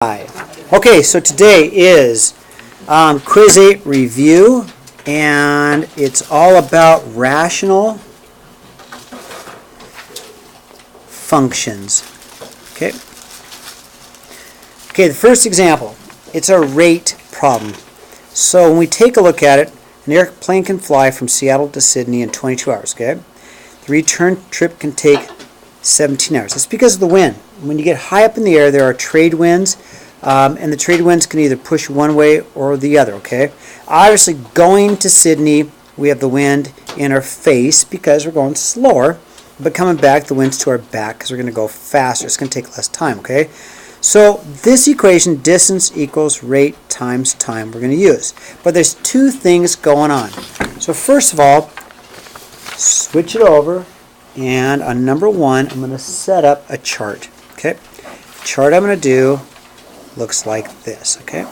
Okay, so today is Quiz 8 review, and it's all about rational functions. Okay, the first example, it's a rate problem. So when we take a look at it, an airplane can fly from Seattle to Sydney in 22 hours. Okay, the return trip can take 17 hours. That's because of the wind. When you get high up in the air, there are trade winds, and the trade winds can either push one way or the other. Okay, obviously going to Sydney, we have the wind in our face because we're going slower, but coming back, the wind's to our back because we're going to go faster. It's going to take less time. Okay, so this equation, distance equals rate times time, we're going to use. But there's two things going on. So first of all, switch it over, and on number 1, I'm going to set up a chart. Okay, the chart I'm going to do looks like this. Okay,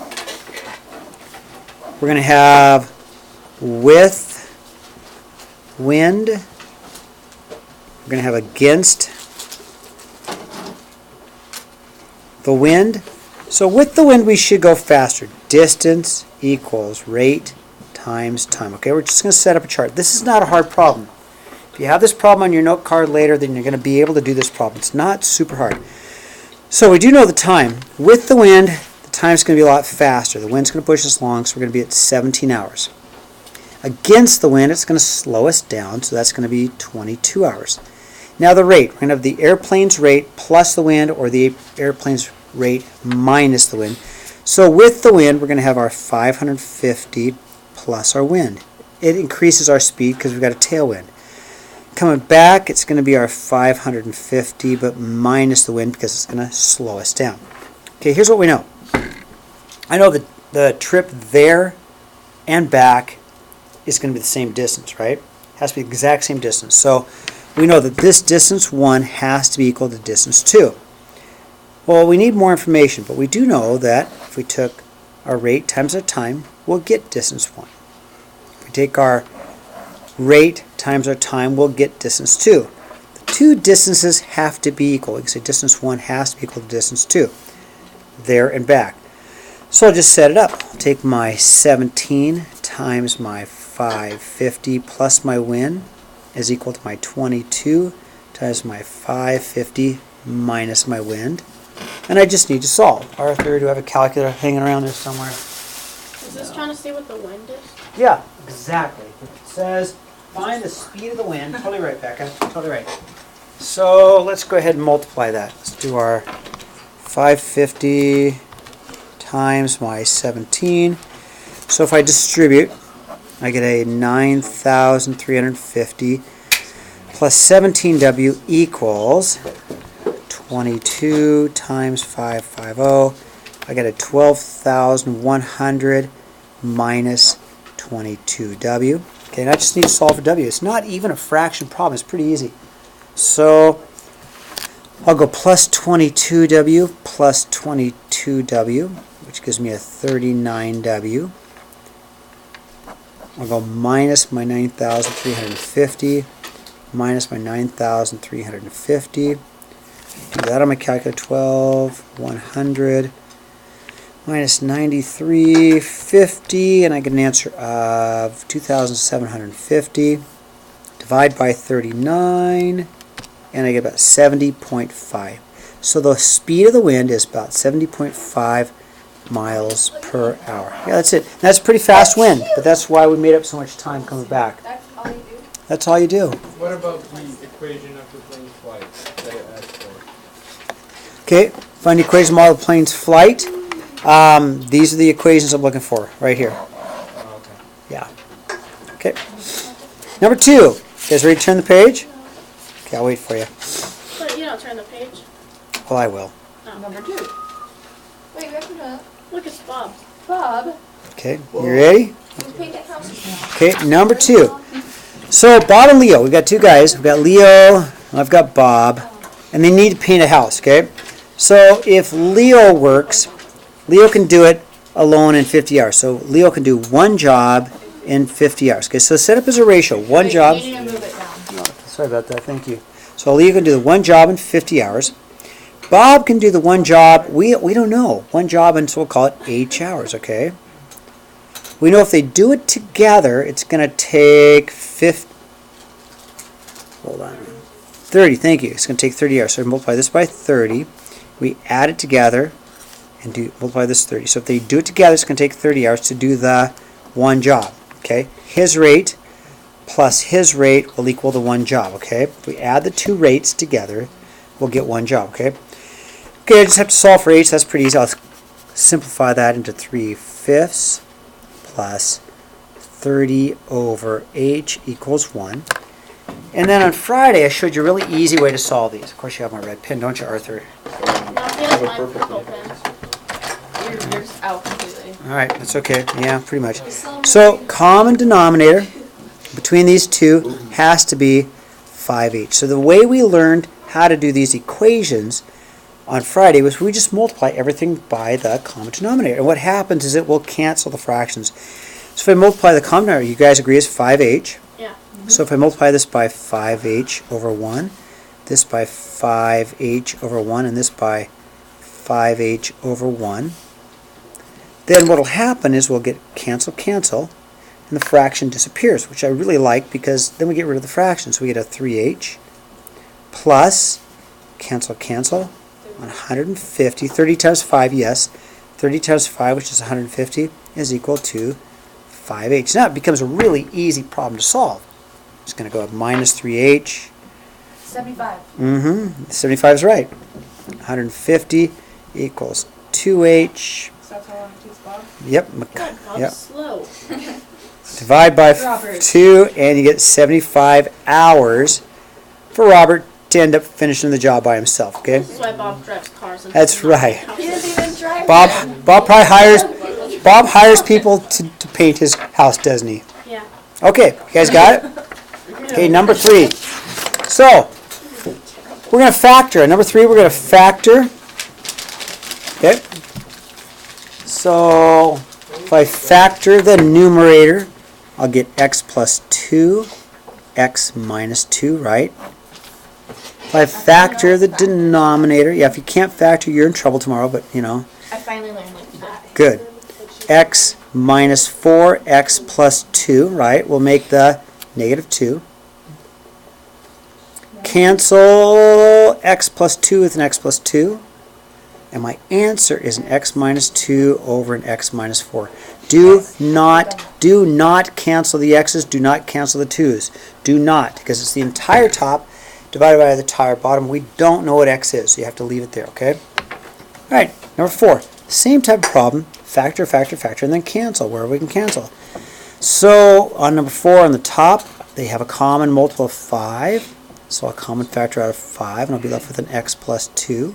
we're going to have with wind, we're going to have against the wind. So with the wind, we should go faster. Distance equals rate times time. Okay, we're just going to set up a chart. This is not a hard problem. If you have this problem on your note card later, then you're going to be able to do this problem. It's not super hard. So we do know the time. With the wind, the time's going to be a lot faster. The wind's going to push us along, so we're going to be at 17 hours. Against the wind, it's going to slow us down, so that's going to be 22 hours. Now the rate, we're going to have the airplane's rate plus the wind, or the airplane's rate minus the wind. So with the wind, we're going to have our 550 plus our wind. It increases our speed because we've got a tailwind. Coming back, it's going to be our 550, but minus the wind because it's going to slow us down. Okay, here's what we know. I know that the trip there and back is going to be the same distance, right? It has to be the exact same distance. So we know that this distance 1 has to be equal to distance 2. Well, we need more information, but we do know that if we took our rate times our time, we'll get distance 1. If we take our rate times our time, we'll get distance 2. The two distances have to be equal. You can say distance 1 has to be equal to distance 2, there and back. So I'll just set it up. I'll take my 17 times my 550 plus my wind is equal to my 22 times my 550 minus my wind. And I just need to solve. Arthur, do I have a calculator hanging around there somewhere? Is this trying to see what the wind is? Yeah, exactly. It says find the speed of the wind. Totally right, Becca. Totally right. So let's go ahead and multiply that. Let's do our 550 times my 17. So if I distribute, I get a 9,350 plus 17W equals 22 times 550. I get a 12,100 minus 22W. Okay, and I just need to solve for W. It's not even a fraction problem. It's pretty easy. So I'll go plus 22W plus 22W, which gives me a 39W. I'll go minus my 9,350 minus my 9,350. Do that on my calculator. 12,100 minus 9350, and I get an answer of 2,750. Divide by 39, and I get about 70.5. So the speed of the wind is about 70.5 miles per hour. Yeah, that's it. That's a pretty fast wind, but that's why we made up so much time coming back. That's all you do? That's all you do. What about the equation of the plane's flight that it asked for? Okay, find the equation model of the plane's flight. These are the equations I'm looking for right here. Oh, okay. Yeah. Okay. Number 2. You guys ready to turn the page? Okay, I'll wait for you. But you don't turn the page. Well, I will. Oh. Number 2. Wait, we have to know. Look, it's Bob. Bob, Okay, you ready? you paint that house. Okay, number 2. So Bob and Leo, we've got two guys. We've got Leo, and I've got Bob, and they need to paint a house, okay? So if Leo works, Leo can do it alone in 50 hours. So Leo can do one job in 50 hours. Okay, so set up as a ratio. One job. You need to move it down. Sorry about that, thank you. So Leo can do the one job in 50 hours. Bob can do the one job. We don't know. One job, and so we'll call it H hours, okay? We know if they do it together, it's going to take 30, thank you. It's going to take 30 hours. So we multiply this by 30. We add it together and multiply this 30. So if they do it together, it's going to take 30 hours to do the one job, okay? His rate plus his rate will equal the one job, okay? If we add the two rates together, we'll get one job, okay? Okay, I just have to solve for h. That's pretty easy. I'll simplify that into 3/5 plus 30 over h equals 1. And then on Friday, I showed you a really easy way to solve these. Of course, you have my red pen, don't you, Arthur? No, he has my purple pen. You're just out completely. All right, that's okay. Yeah, pretty much. So, common denominator between these two has to be 5h. So the way we learned how to do these equations on Friday was we just multiply everything by the common denominator. And what happens is it will cancel the fractions. So if I multiply the common denominator, you guys agree is 5h. Yeah. So if I multiply this by 5h over 1, this by 5h over 1, and this by 5h over 1, then what will happen is we'll get cancel, cancel, and the fraction disappears, which I really like because then we get rid of the fraction. So we get a 3h plus, cancel, cancel, 150, 30 times 5, yes, 30 times 5, which is 150, is equal to 5h. Now it becomes a really easy problem to solve. It's going to go up minus 3h. 75. 75 is right. 150 equals 2h. So that's how long it takes, Bob? Yep. God, Bob's Yep. slow. Divide by Robert. 2 and you get 75 hours for Robert to end up finishing the job by himself, okay? This is why Bob drives cars. And That's right. He doesn't even drive. Bob probably hires people to paint his house, doesn't he? Yeah. Okay, you guys got it? Okay, number 3. So, we're going to factor. Number 3, we're going to factor. Okay. So, if I factor the numerator, I'll get x plus 2, x minus 2, right? If I factor the denominator, yeah, if you can't factor, you're in trouble tomorrow, but, you know. I finally learned like that. Good. X minus 4, x plus 2, right? We'll make the negative 2. Cancel x plus 2 with an x plus 2. And my answer is an x minus 2 over an x minus 4. Do not cancel the x's. Do not cancel the 2's. Do not, because it's the entire top divided by the entire bottom. We don't know what x is, so you have to leave it there, okay? All right, number 4. Same type of problem. Factor, factor, factor, and then cancel, wherever we can cancel. So on number 4 on the top, they have a common multiple of 5. So a common factor out of 5, and I'll be left with an x plus 2.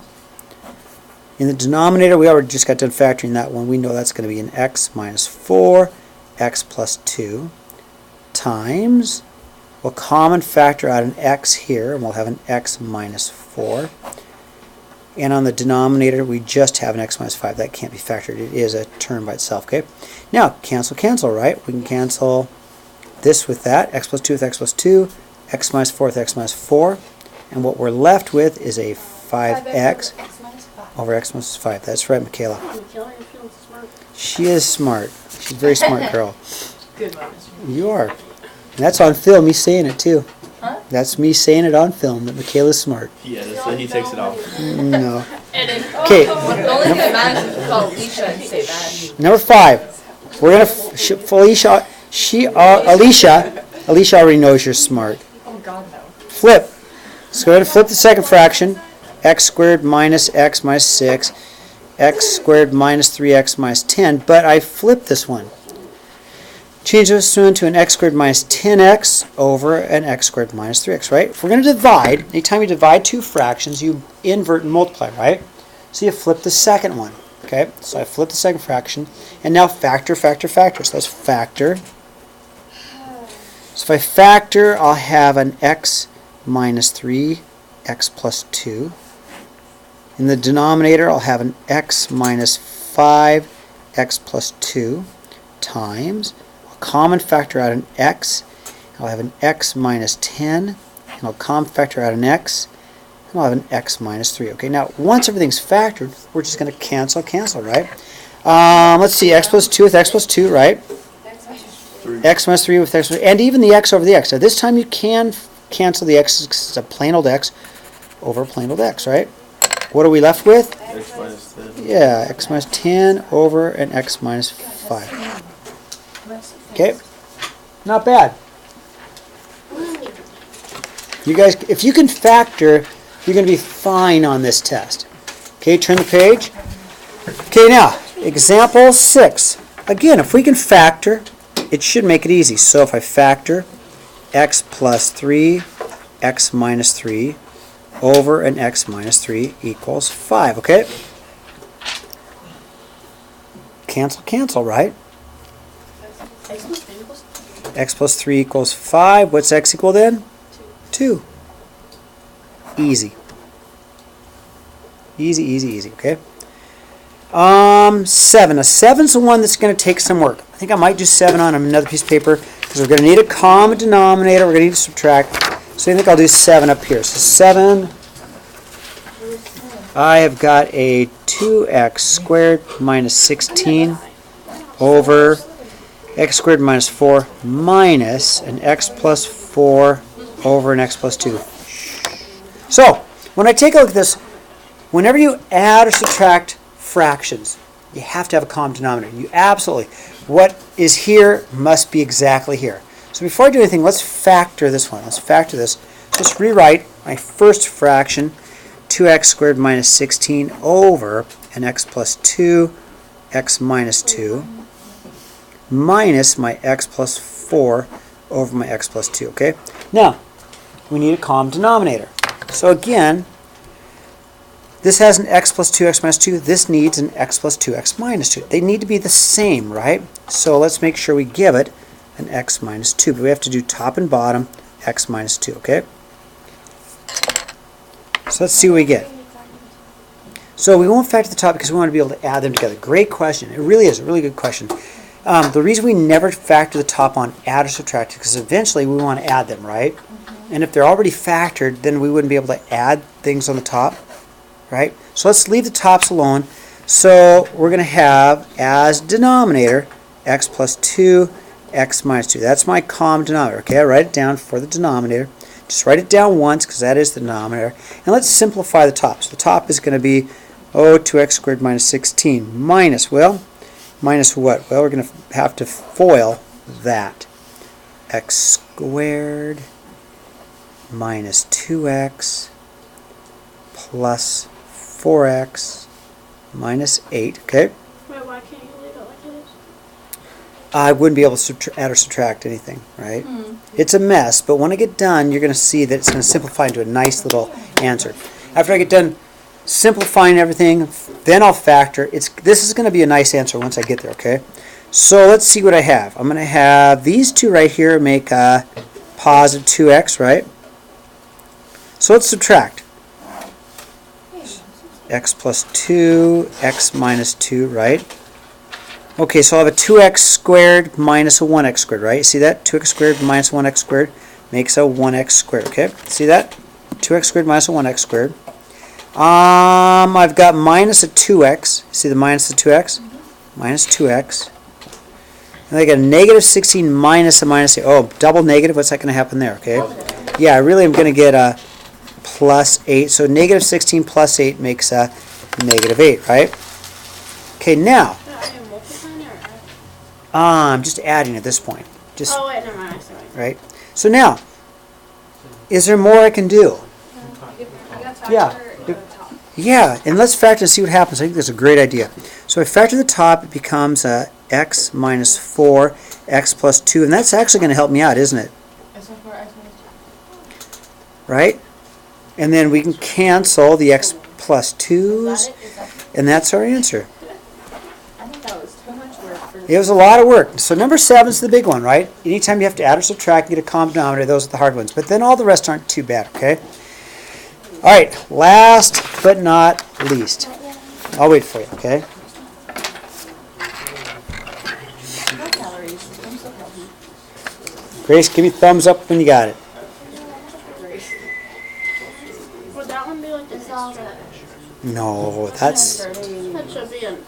In the denominator, we already just got done factoring that one. We know that's going to be an x minus 4, x plus 2, times, we'll common factor out an x here, and we'll have an x minus 4. And on the denominator, we just have an x minus 5. That can't be factored. It is a term by itself, okay? Now, cancel, cancel, right? We can cancel this with that, x plus 2 with x plus 2, x minus 4 with x minus 4. And what we're left with is a 5x over x minus 5. That's right, Michaela. Michaela, you're feeling smart. She is smart. She's a very smart girl. Good one. You are. And that's on film, me saying it too. Huh? That's me saying it on film, that Michaela's smart. Yeah, so he takes it off. No. Edit. Okay, The only thing that matters is to call Alicia and say that. number 5. We're going to, Alicia already knows you're smart. Oh God, no. Flip. Let's go ahead and flip the second fraction. X squared minus x minus 6. X squared minus 3x minus 10. But I flipped this one. Change this one to an x squared minus 10x over an x squared minus 3x, right? If we're going to divide, anytime you divide two fractions, you invert and multiply, right? So you flip the second one, okay? So I flip the second fraction, and now factor, factor, factor. So let's factor. So if I factor, I'll have an x minus 3, x plus 2. In the denominator, I'll have an x minus 5, x plus 2, times, I'll common factor out an x, I'll have an x minus 10, and I'll common factor out an x, and I'll have an x minus 3. Okay, now once everything's factored, we're just going to cancel, right? Let's see, x plus 2 with x plus 2, right? X minus 3 with x minus, and even the x over the x. Now this time you can cancel the x, it's a plain old x over plain old x, right? What are we left with? X minus 10. Yeah, x minus 10 over an x minus 5. Okay, not bad. You guys, if you can factor, you're going to be fine on this test. Okay, turn the page. Okay, now, example 6. Again, if we can factor, it should make it easy. So if I factor x plus 3, x minus 3 over an x minus 3 equals 5, okay? Cancel, right? X plus 3 equals 5. What's x equal then? 2. Easy. Easy, okay? 7. Now 7's the one that's going to take some work. I think I might do 7 on another piece of paper because we're going to need a common denominator. We're going to need to subtract. So I think I'll do 7 up here. So 7, I have got a 2x squared minus 16 over x squared minus 4 minus an x plus 4 over an x plus 2. So, when I take a look at this, whenever you add or subtract fractions, you have to have a common denominator. You absolutely. What is here must be exactly here. So before I do anything, let's factor this one. Let's factor this. So let's rewrite my first fraction, 2x squared minus 16 over an x plus 2, x minus 2, minus my x plus 4 over my x plus 2, okay? Now, we need a common denominator. So again, this has an x plus 2x minus 2. This needs an x plus 2x minus 2. They need to be the same, right? So let's make sure we give it an x minus 2. But we have to do top and bottom x minus 2, okay? So let's see what we get. So we won't factor the top because we want to be able to add them together. Great question. It really is a really good question. The reason we never factor the top on add or subtract is because eventually we want to add them, right? And if they're already factored, then we wouldn't be able to add things on the top, right? So let's leave the tops alone. So we're going to have as denominator x plus 2, x minus 2. That's my common denominator, okay? I write it down for the denominator. Just write it down once because that is the denominator. And let's simplify the top. So the top is going to be 2x squared minus 16 minus, well, minus what? Well, we're going to have to FOIL that. X squared minus 2x plus 4x minus 8, okay? Wait, why can't you leave it like it is? I wouldn't be able to add or subtract anything, right? It's a mess, but when I get done, you're going to see that it's going to simplify into a nice little answer. After I get done simplifying everything, then I'll factor. This is going to be a nice answer once I get there, okay? So let's see what I have. I'm going to have these two right here make a positive 2x, right? So let's subtract. X plus 2, x minus 2, right? Okay, so I'll have a 2x squared minus a 1x squared, right? See that? 2x squared minus 1x squared makes a 1x squared, okay? See that? 2x squared minus a 1x squared. I've got minus a 2x. See the minus the 2x? Minus 2x. And I got a negative 16 minus a minus 8. Oh, double negative. What's that going to happen there, okay? Yeah, I really am going to get a plus 8. So negative 16 plus 8 makes a negative 8, right? Okay, now, Are you multiplying or adding? I'm just adding at this point. Just Oh, wait, never mind. I see what right? So now, is there more I can do? Yeah. Yeah, and let's factor and see what happens. I think that's a great idea. So if I factor the top, it becomes x minus 4, x plus 2, and that's actually going to help me out, isn't it? Right? And then we can cancel the x plus 2's, and that's our answer. I think that was too much work for It was a lot of work. So number 7 is the big one, right? Anytime you have to add or subtract and get a common denominator, those are the hard ones. But then all the rest aren't too bad, okay? All right, last but not least. I'll wait for you, okay? Grace, give me a thumbs up when you got it. Would that one be No, that's... That should be an.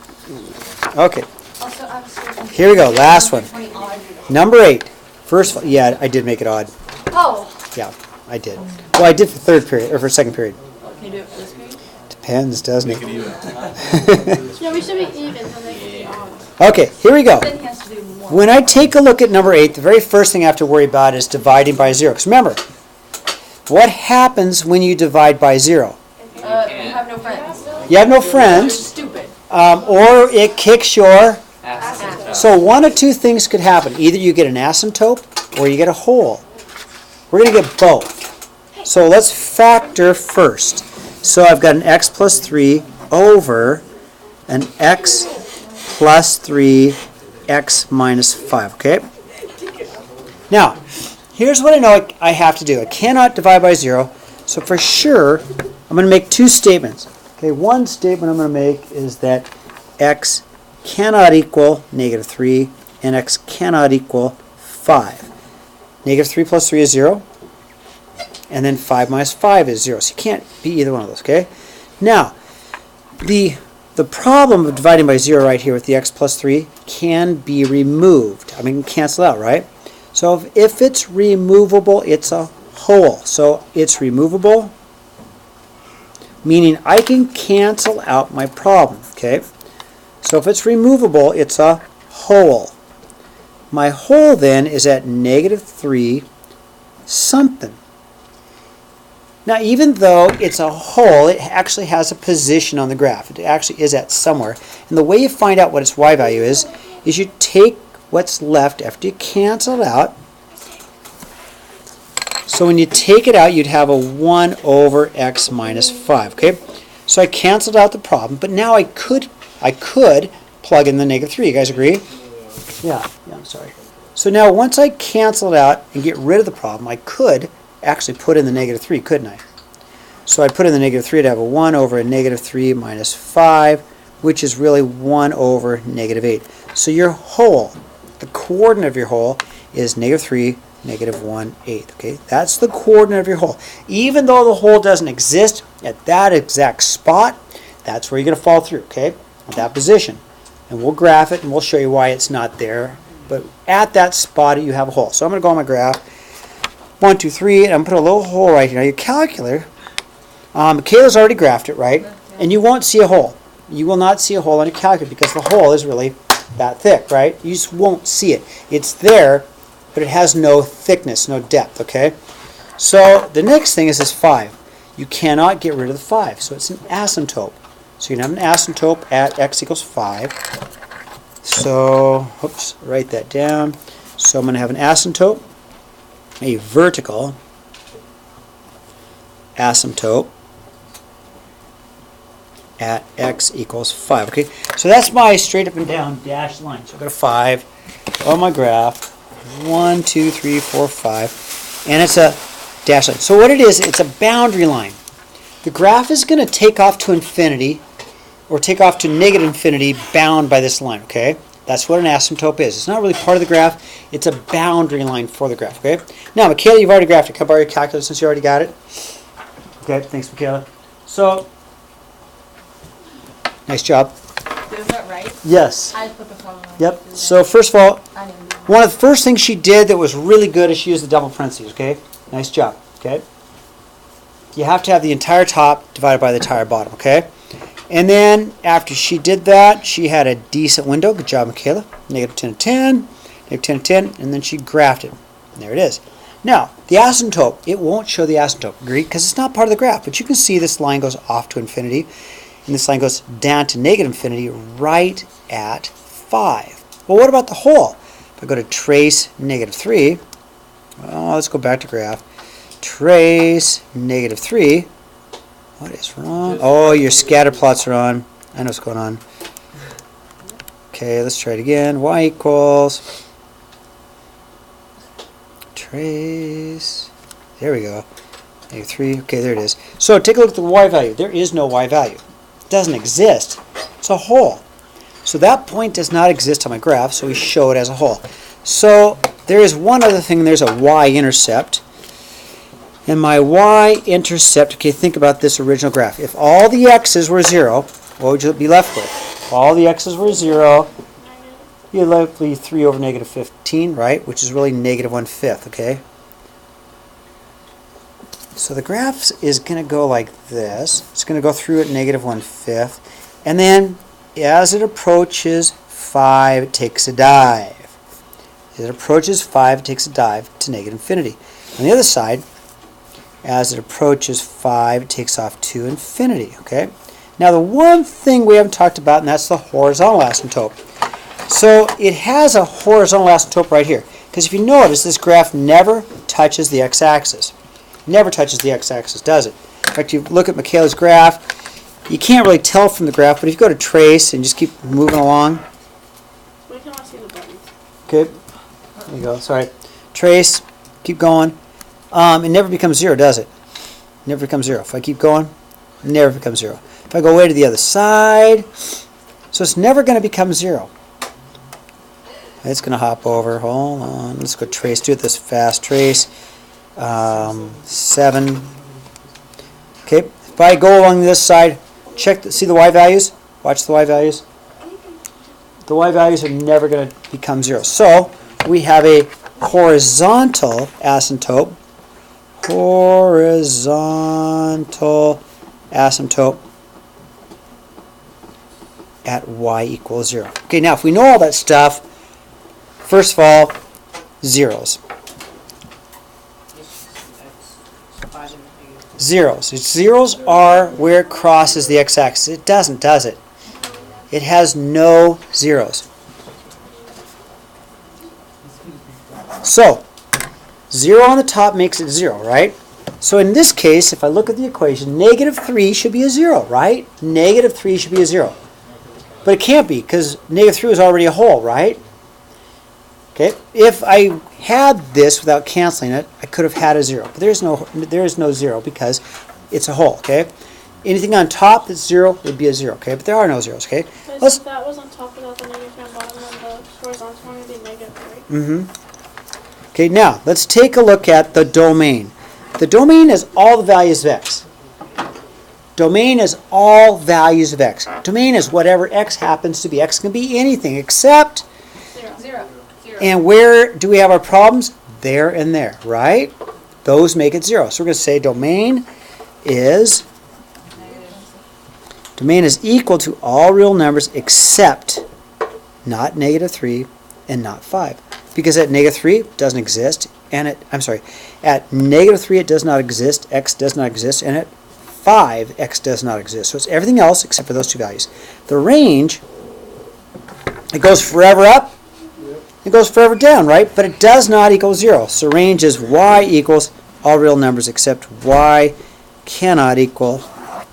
Okay, Also, I was thinking. here we go, last one. 20 odd. Number 8. First, yeah, I did make it odd. Oh. Yeah, I did. Well, I did for third period, or for second period. Can you do it for this period? Depends, doesn't it? Yeah, we should be even, so they can be odd. Okay, here we go. Then he has to do more. When I take a look at number 8, the very first thing I have to worry about is dividing by 0. Because remember, what happens when you divide by 0? You have no friends. You have no You're friends, stupid. or it kicks your... Asymptote. So one of two things could happen. Either you get an asymptote, or you get a hole. We're going to get both. So let's factor first. So I've got an x plus 3 over an x plus 3 x minus 5, okay? Now, here's what I know I have to do. I cannot divide by 0, so for sure, I'm going to make two statements. Okay, one statement I'm going to make is that x cannot equal negative 3, and x cannot equal 5. Negative 3 plus 3 is 0, and then 5 minus 5 is 0, so you can't be either one of those, okay? Now, the problem of dividing by 0 right here with the x plus 3 can be removed. I mean, cancel out, right? So if it's removable, it's a whole. So it's removable, meaning I can cancel out my problem, okay? So if it's removable, it's a whole. My whole then is at negative 3 something. Now, even though it's a whole, it actually has a position on the graph. It actually is at somewhere. And the way you find out what its y value is you take what's left after you cancel it out. So when you take it out, you'd have a 1 over x minus 5. Okay, so I canceled out the problem, but now I could plug in the negative 3. You guys agree? Yeah, I'm sorry. So now once I cancel it out and get rid of the problem, I could actually put in the negative 3, couldn't I? So I put in the negative 3 to have a 1 over a negative 3 minus 5, which is really 1 over negative 8. So your whole, the coordinate of your whole is negative 3, negative 1, 8. Okay, that's the coordinate of your whole. Even though the whole doesn't exist at that exact spot, that's where you're going to fall through, okay, at that position. And we'll graph it and we'll show you why it's not there. But at that spot, you have a hole. So I'm going to go on my graph. 1, 2, 3, and I'm going to put a little hole right here. Now your calculator, Michaela's already graphed it, right? And you won't see a hole. You will not see a hole on your calculator because the hole is really that thick, right? You just won't see it. It's there, but it has no thickness, no depth, okay? So the next thing is this 5. You cannot get rid of the 5, so it's an asymptote. So you can have an asymptote at x equals 5. So, oops, write that down. So I'm going to have an asymptote, a vertical asymptote at x equals 5. Okay, so that's my straight up and down dashed line. So I've got a 5 on my graph. 1, 2, 3, 4, 5. And it's a dashed line. So what it is, it's a boundary line. The graph is going to take off to infinity or take off to negative infinity bound by this line, okay? That's what an asymptote is. It's not really part of the graph. It's a boundary line for the graph, okay? Now, Michaela, you've already graphed it. Can I borrow your calculator since you already got it? Okay, thanks, Michaela. So, nice job. Is that right? Yes. I put the problem on. Yep. So, first of all, I didn't do one of the first things she did that was really good is she used the double parentheses, okay? Nice job, okay? You have to have the entire top divided by the entire bottom, okay? And then after she did that, she had a decent window. Good job, Michaela. Negative 10 of 10, negative 10 of 10, and then she graphed it. And there it is. Now, the asymptote, it won't show the asymptote, agree? Because it's not part of the graph. But you can see this line goes off to infinity, and this line goes down to negative infinity right at 5. Well, what about the whole? If I go to trace negative 3, well, let's go back to graph. Trace negative 3. What is wrong? Oh, your scatter plots are on. I know what's going on. Okay, let's try it again. Y equals trace. There we go. Negative 3. Okay, there it is. So take a look at the y value. There is no y value. It doesn't exist. It's a hole. So that point does not exist on my graph, so we show it as a hole. So there is one other thing. There's a y-intercept. And my y-intercept, okay, think about this original graph. If all the x's were 0, what would you be left with? If all the x's were 0, you'd left with 3 over negative 15, right? Which is really negative 1/5, okay? So the graph is going to go like this. It's going to go through at negative 1/5. And then as it approaches 5, it takes a dive. As it approaches 5, it takes a dive to negative infinity. On the other side, as it approaches 5, it takes off to infinity, okay? Now the one thing we haven't talked about, and that's the horizontal asymptote. So it has a horizontal asymptote right here. Because if you notice, this graph never touches the x-axis. Never touches the x-axis, does it? In fact, you look at Michaela's graph, you can't really tell from the graph, but if you go to trace and just keep moving along. We can all see the buttons. Okay, there you go, sorry. Trace, keep going. It never becomes 0, does it? Never becomes 0. If I keep going, it never becomes 0. If I go way to the other side, so it's never going to become 0. It's going to hop over. Hold on. Let's go trace. Do it this fast. Trace. 7. Okay. If I go along this side, see the y values? Watch the y values. The y values are never going to become 0. So we have a horizontal asymptote. Horizontal asymptote at y equals 0. Okay, now if we know all that stuff, first of all, zeros. Zeros. Zeros are where it crosses the x-axis. It doesn't, does it? It has no zeros. So, 0 on the top makes it 0, right? So in this case, if I look at the equation, negative 3 should be a 0, right? Negative 3 should be a 0. But it can't be, because negative 3 is already a whole, right? Okay. If I had this without canceling it, I could have had a 0. But there is no 0 because it's a whole, okay? Anything on top that's 0 would be a 0, okay? But there are no zeros, okay? So if that was on top without the negative on bottom, then the horizontal one would be negative, right? Mm-hmm. Okay, now let's take a look at the domain. The domain is all the values of x. Domain is all values of x. Domain is whatever x happens to be. X can be anything except, 0. and where do we have our problems? There and there, right? Those make it 0. So we're going to say domain is equal to all real numbers except not negative 3 and not 5. Because at negative 3 it doesn't exist, and at negative 3 it does not exist, x does not exist, and at 5 x does not exist. So it's everything else except for those two values. The range, it goes forever up, it goes forever down, right? But it does not equal 0. So range is y equals all real numbers except y cannot equal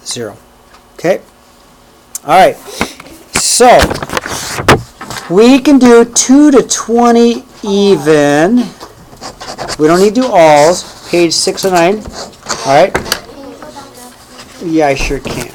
0. Okay? Alright, so we can do 2 to 20 even. We don't need to do alls. Page 609. Alright? Yeah, I sure can.